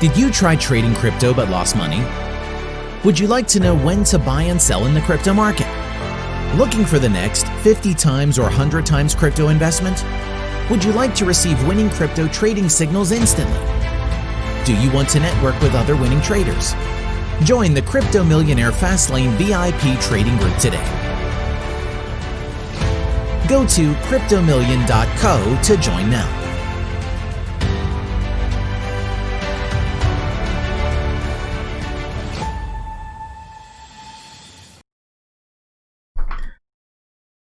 Did you try trading crypto but lost money? Would you like to know when to buy and sell in the crypto market? Looking for the next 50 times or 100 times crypto investment? Would you like to receive winning crypto trading signals instantly? Do you want to network with other winning traders? Join the Crypto Millionaire Fastlane VIP trading group today. Go to cryptomillion.co to join now.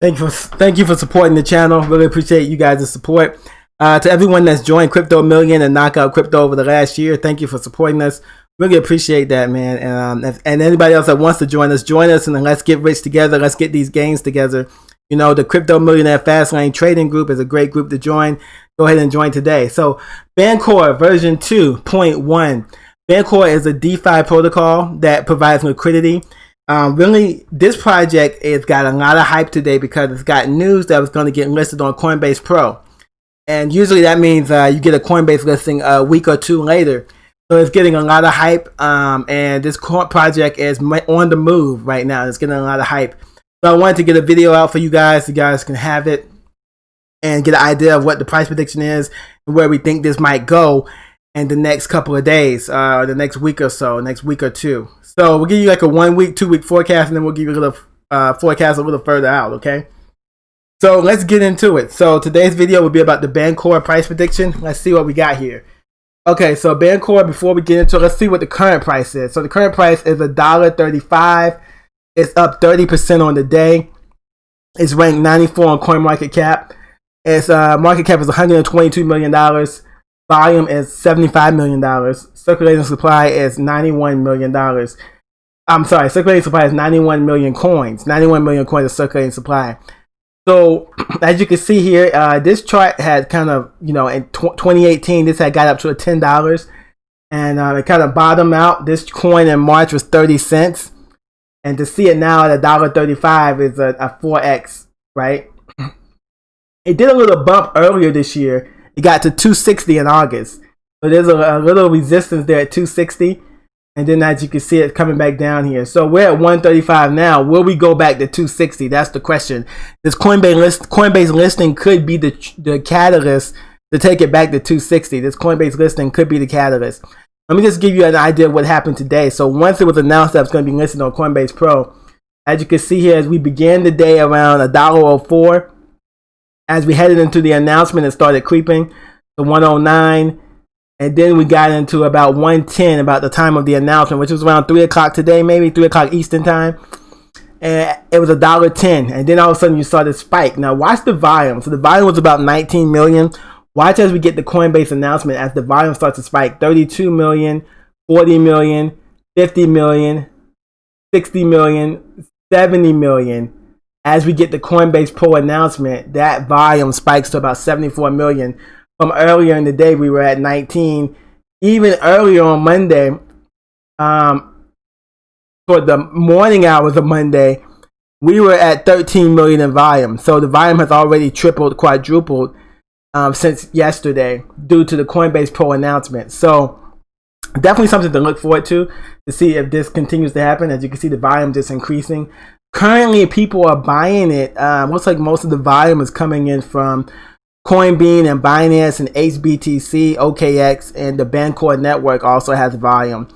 Thank you for supporting the channel. Really appreciate you guys' support. To everyone that's joined Crypto Million and Knockout Crypto over the last year, thank you for supporting us. Really appreciate that, man. And anybody else that wants to join us, and then let's get rich together. Let's get these gains together. You know, the Crypto Millionaire Fastlane Trading Group is a great group to join. Go ahead and join today. So Bancor version 2.1. Bancor is a DeFi protocol that provides liquidity. Really, this project has got a lot of hype today because it's got news that was going to get listed on Coinbase Pro. And usually that means you get a Coinbase listing a week or two later. So it's getting a lot of hype. And this project is on the move right now. It's getting a lot of hype. So I wanted to get a video out for you guys. You guys can have it and get an idea of what the price prediction is and where we think this might go in the next couple of days, the next week or so, next week or two. So we'll give you like a 1 week, 2 week forecast, and then we'll give you a little forecast a little further out, okay? So let's get into it. So today's video will be about the Bancor price prediction. Let's see what we got here. Okay, so Bancor, before we get into it, let's see what the current price is. So the current price is $1.35. It's up 30% on the day. It's ranked 94 on CoinMarketCap. Its market cap is $122 million. Volume is $75 million. Circulating supply is $91 million. I'm sorry, circulating supply is 91 million coins. 91 million coins of circulating supply. So, as you can see here, this chart had kind of, you know, in 2018, this had got up to $10. And it kind of bottomed out. This coin in March was 30 cents. And to see it now at $1.35 is a 4x, right? It did a little bump earlier this year. It got to 260 in August. So there's a little resistance there at 260. And then as you can see, it's coming back down here. So we're at 135 now. Will we go back to 260? That's the question. This Coinbase listing could be the catalyst to take it back to 260. This Coinbase listing could be the catalyst. Let me just give you an idea of what happened today. So once it was announced that it's going to be listed on Coinbase Pro, as you can see here, as we began the day around $1.04, as we headed into the announcement, it started creeping to 109, and then we got into about 110 about the time of the announcement, which was around 3 o'clock today, maybe 3 o'clock Eastern time. And it was $1.10, and then all of a sudden you saw this spike. Now watch the volume. So the volume was about 19 million. Watch as we get the Coinbase announcement as the volume starts to spike. 32 million, 40 million, 50 million, 60 million, 70 million. As we get the Coinbase Pro announcement, that volume spikes to about 74 million. From earlier in the day, we were at 19. Even earlier on Monday, for the morning hours of Monday, we were at 13 million in volume. So the volume has already tripled, quadrupled since yesterday due to the Coinbase Pro announcement. So definitely something to look forward to see if this continues to happen. As you can see, the volume just increasing. Currently, people are buying it. Looks like most of the volume is coming in from Coinbean and Binance and HBTC, OKX, and the Bancor network also has volume.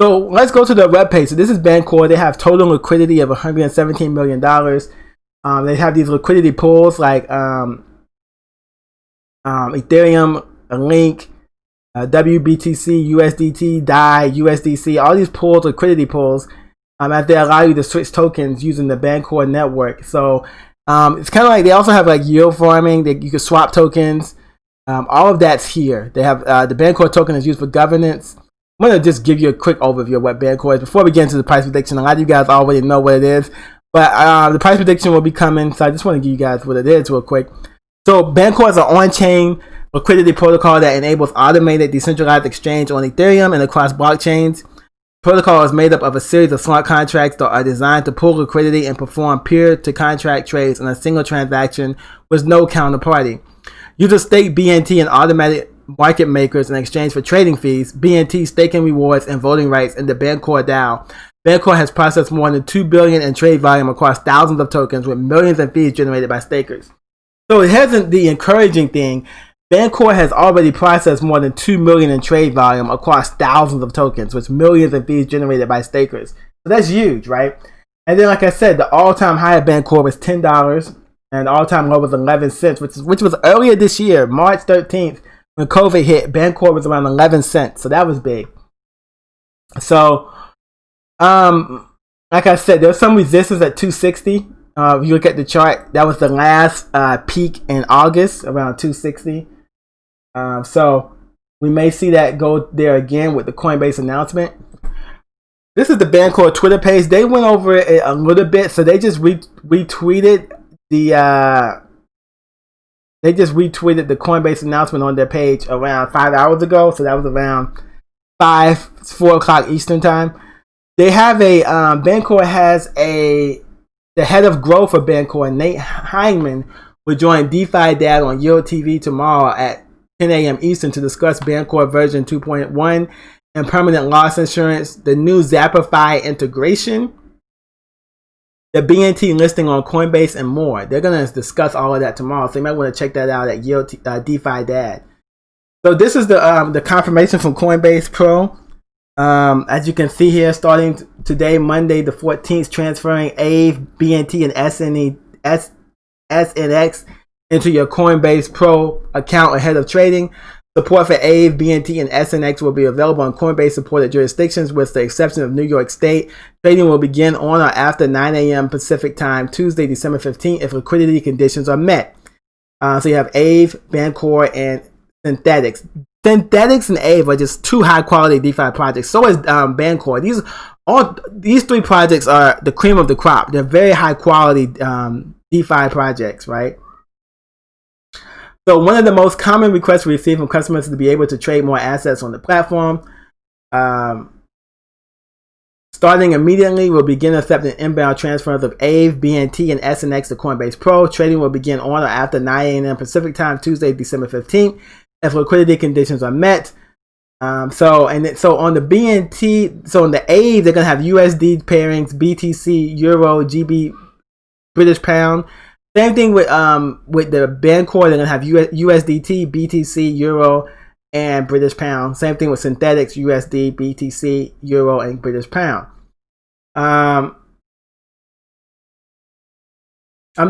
So let's go to the webpage. So this is Bancor. They have total liquidity of $117 million. They have these liquidity pools like Ethereum, Link, WBTC, USDT, DAI, USDC. All these pools, liquidity pools. As they allow you to switch tokens using the Bancor network. So it's kind of like they also have like yield farming that you can swap tokens. All of that's here. They have the Bancor token is used for governance. I'm going to just give you a quick overview of what Bancor is. Before we get into the price prediction, a lot of you guys already know what it is. But the price prediction will be coming. So I just want to give you guys what it is real quick. So Bancor is an on-chain liquidity protocol that enables automated decentralized exchange on Ethereum and across blockchains. Protocol is made up of a series of smart contracts that are designed to pool liquidity and perform peer-to-contract trades in a single transaction with no counterparty. Users stake BNT and market makers in exchange for trading fees, BNT staking rewards, and voting rights in the Bancor DAO. Bancor has processed more than $2 billion in trade volume across thousands of tokens, with millions in fees generated by stakers. So here's the encouraging thing. Bancor has already processed more than $2 million in trade volume across thousands of tokens, with millions in fees generated by stakers. So that's huge, right? And then, like I said, the all-time high at Bancor was $10, and the all-time low was 11 cents, which was earlier this year, March 13th, when COVID hit. Bancor was around 11 cents, so that was big. So, like I said, there's some resistance at 260. If you look at the chart, that was the last peak in August, around 260. So we may see that go there again with the Coinbase announcement. This is the Bancor Twitter page. They went over it a little bit, so they just retweeted the Coinbase announcement on their page around 5 hours ago. So that was around 4 o'clock Eastern time. They have Bancor has the head of growth for Bancor, Nate Heinman, will join DeFi Dad on Yield TV tomorrow at 10 a.m. Eastern to discuss Bancor version 2.1 and permanent loss insurance, the new Zappify integration, the BNT listing on Coinbase, and more. They're going to discuss all of that tomorrow, so you might want to check that out at Yield DeFi Dad. So this is the confirmation from Coinbase Pro. As you can see here, starting today, Monday the 14th, transferring AVE, BNT, and SNX into your Coinbase Pro account ahead of trading. Support for AVE, BNT, and SNX will be available on Coinbase-supported jurisdictions, with the exception of New York State. Trading will begin on or after 9 a.m. Pacific Time, Tuesday, December 15th, if liquidity conditions are met. So you have AVE, Bancor, and Synthetics. Synthetics and AVE are just two high-quality DeFi projects. So is Bancor. These three projects are the cream of the crop. They're very high-quality DeFi projects, right? So one of the most common requests we receive from customers is to be able to trade more assets on the platform. Starting immediately, we'll begin accepting inbound transfers of AVE, BNT, and SNX to Coinbase Pro. Trading will begin on or after 9 a.m. Pacific Time, Tuesday, December 15th, if liquidity conditions are met. So on the BNT, so on the AVE, they're going to have USD pairings, BTC, Euro, GB, British Pound. Same thing with the Bancor, they're going to have USDT, BTC, Euro, and British Pound. Same thing with Synthetics, USD, BTC, Euro, and British Pound. I'm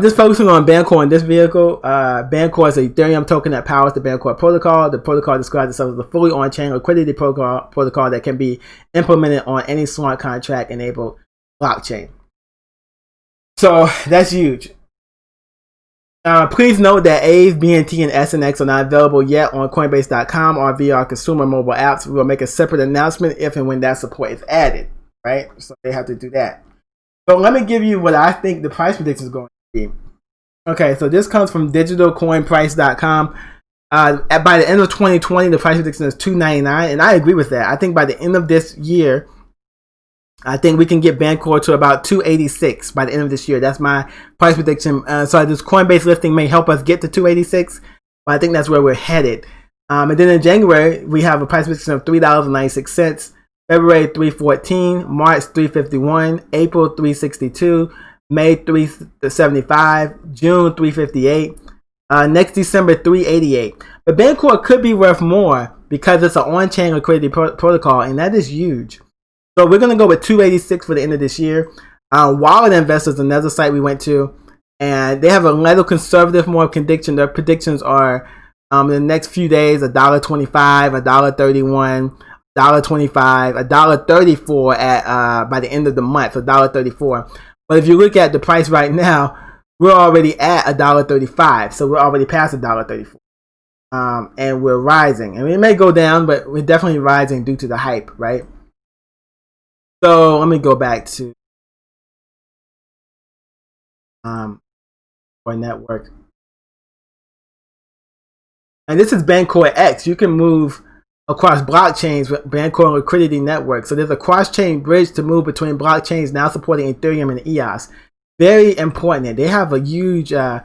just focusing on Bancor in this vehicle. Bancor is an Ethereum token that powers the Bancor protocol. The protocol describes itself as a fully on-chain liquidity protocol that can be implemented on any smart contract-enabled blockchain. So that's huge. Please note that AVE, BNT, and SNX are not available yet on Coinbase.com or via our consumer mobile apps. We will make a separate announcement if and when that support is added, right? So they have to do that. So let me give you what I think the price prediction is going to be. Okay, so this comes from digitalcoinprice.com. By the end of 2020, the price prediction is $2.99, and I agree with that. I think by the end of this year, I think we can get Bancor to about $2.86 by the end of this year. That's my price prediction. So this Coinbase listing may help us get to $2.86, but I think that's where we're headed. And then in January, we have a price prediction of $3.96, February $3.14, March $3.51, April $3.62, May $3.75, June $3.58, next December $3.88. But Bancor could be worth more because it's an on-chain liquidity protocol, and that is huge. So we're going to go with $2.86 for the end of this year. Wallet Investors, another site we went to, and they have a little conservative more prediction. Their predictions are in the next few days, $1.25, $1.31, $1.25, $1.34 at by the end of the month, $1.34. But if you look at the price right now, we're already at $1.35, so we're already past $1.34, and we're rising. And it may go down, but we're definitely rising due to the hype, right? So let me go back to our network. And this is Bancor X. You can move across blockchains with Bancor Liquidity Network. So there's a cross-chain bridge to move between blockchains now supporting Ethereum and EOS. Very important. They have a huge, they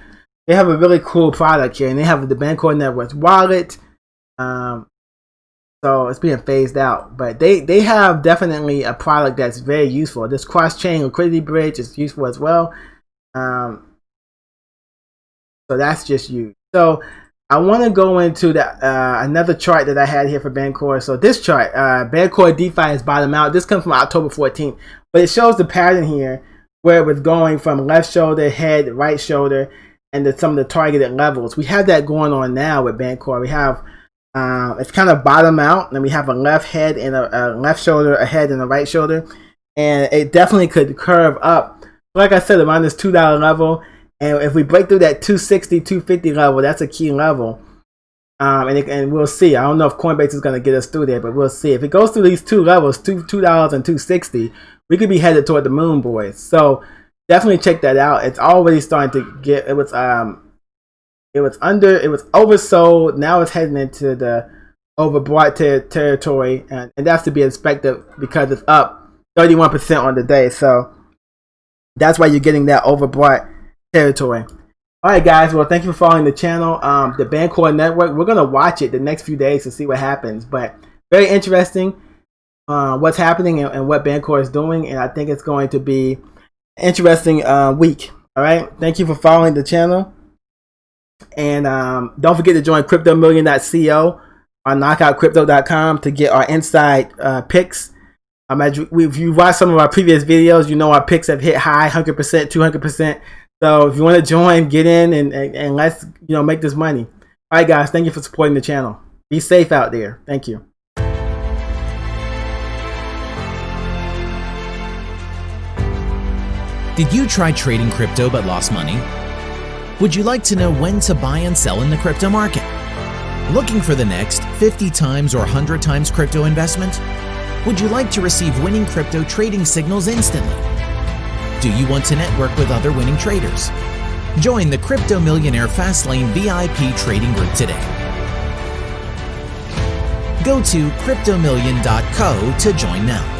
have a really cool product here, and they have the Bancor Network wallet. So it's being phased out, but they have definitely a product that's very useful. This cross-chain liquidity bridge is useful as well. So that's just used. So I want to go into another chart that I had here for Bancor. So this chart, Bancor DeFi is bottom out. This comes from October 14th, but it shows the pattern here where it was going from left shoulder, head, right shoulder, and some of the targeted levels. We have that going on now with Bancor. We have it's kind of bottom out, and we have a left head and a left shoulder, a head and a right shoulder, and it definitely could curve up. Like I said, around this $2 level, and if we break through that 260, 250 level, that's a key level. And we'll see. I don't know if Coinbase is going to get us through there, but we'll see. If it goes through these two levels, $2 and 260, we could be headed toward the moon, boys. So definitely check that out. It's already starting to get. It was oversold. Now it's heading into the overbought territory, and that's to be expected because it's up 31% on the day. So that's why you're getting that overbought territory. All right, guys. Well, thank you for following the channel. The Bancor network. We're gonna watch it the next few days to see what happens. But very interesting what's happening and what Bancor is doing, and I think it's going to be an interesting week. All right. Thank you for following the channel. And don't forget to join CryptoMillion.co on knockoutcrypto.com to get our inside picks. If you watch some of our previous videos, you know our picks have hit high, 100%, 200%. So if you want to join, get in and let's make this money. All right, guys. Thank you for supporting the channel. Be safe out there. Thank you. Did you try trading crypto but lost money? Would you like to know when to buy and sell in the crypto market? Looking for the next 50 times or 100 times crypto investment? Would you like to receive winning crypto trading signals instantly? Do you want to network with other winning traders? Join the Crypto Millionaire Fastlane VIP trading group today. Go to CryptoMillion.co to join now.